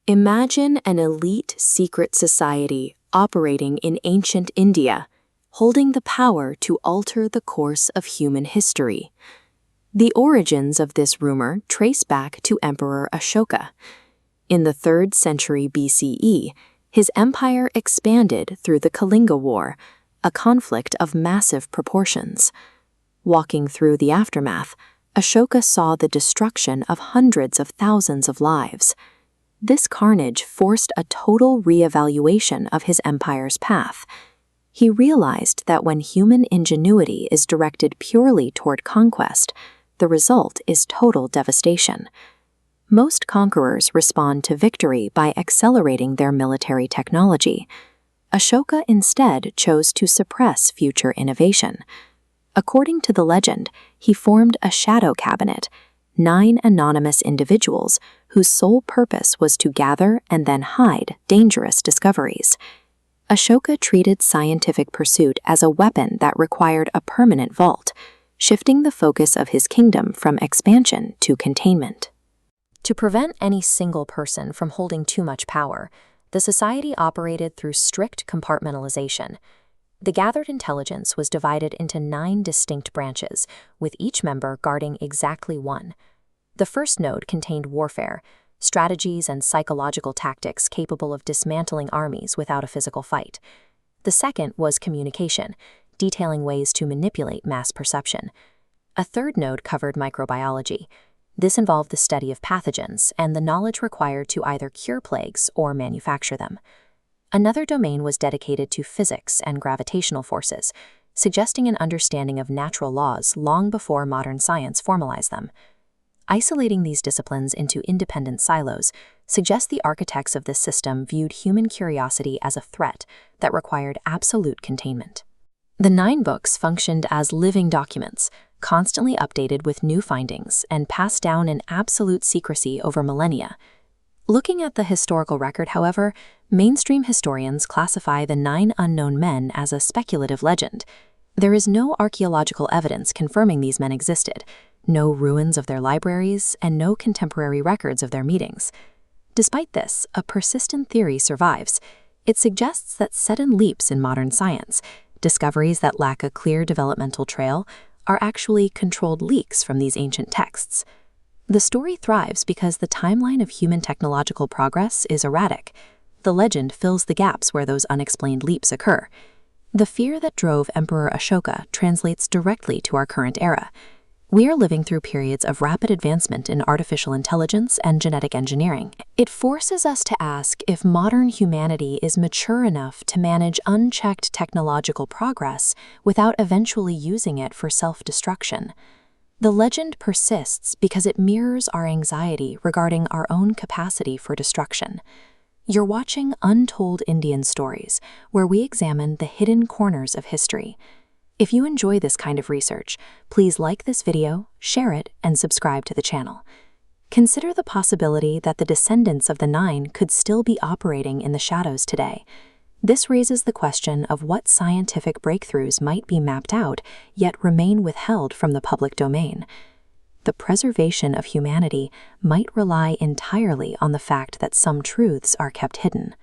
Imagine an elite secret society operating in ancient India, holding the power to alter the course of human history. The origins of this rumor trace back to Emperor Ashoka. In the 3rd century BCE, his empire expanded through the Kalinga War, a conflict of massive proportions. Walking through the aftermath, Ashoka saw the destruction of hundreds of thousands of lives. This carnage forced a total re-evaluation of his empire's path. He realized that when human ingenuity is directed purely toward conquest, the result is total devastation. Most conquerors respond to victory by accelerating their military technology. Ashoka instead chose to suppress future innovation. According to the legend, he formed a shadow cabinet, 9 anonymous individuals whose sole purpose was to gather and then hide dangerous discoveries. Ashoka treated scientific pursuit as a weapon that required a permanent vault, shifting the focus of his kingdom from expansion to containment. To prevent any single person from holding too much power, the society operated through strict compartmentalization. The gathered intelligence was divided into 9 distinct branches, with each member guarding exactly one. The first node contained warfare, strategies and psychological tactics capable of dismantling armies without a physical fight. The second was communication, detailing ways to manipulate mass perception. A third node covered microbiology. This involved the study of pathogens and the knowledge required to either cure plagues or manufacture them. Another domain was dedicated to physics and gravitational forces, suggesting an understanding of natural laws long before modern science formalized them. Isolating these disciplines into independent silos suggests the architects of this system viewed human curiosity as a threat that required absolute containment. The 9 books functioned as living documents, constantly updated with new findings and passed down in absolute secrecy over millennia. Looking at the historical record, however, mainstream historians classify the 9 unknown men as a speculative legend. There is no archaeological evidence confirming these men existed, no ruins of their libraries, and no contemporary records of their meetings. Despite this, a persistent theory survives. It suggests that sudden leaps in modern science, discoveries that lack a clear developmental trail, are actually controlled leaks from these ancient texts. The story thrives because the timeline of human technological progress is erratic. The legend fills the gaps where those unexplained leaps occur. The fear that drove Emperor Ashoka translates directly to our current era. We are living through periods of rapid advancement in artificial intelligence and genetic engineering. It forces us to ask if modern humanity is mature enough to manage unchecked technological progress without eventually using it for self-destruction. The legend persists because it mirrors our anxiety regarding our own capacity for destruction. You're watching Untold Indian Stories, where we examine the hidden corners of history. If you enjoy this kind of research, please like this video, share it, and subscribe to the channel. Consider the possibility that the descendants of the 9 could still be operating in the shadows today. This raises the question of what scientific breakthroughs might be mapped out, yet remain withheld from the public domain. The preservation of humanity might rely entirely on the fact that some truths are kept hidden.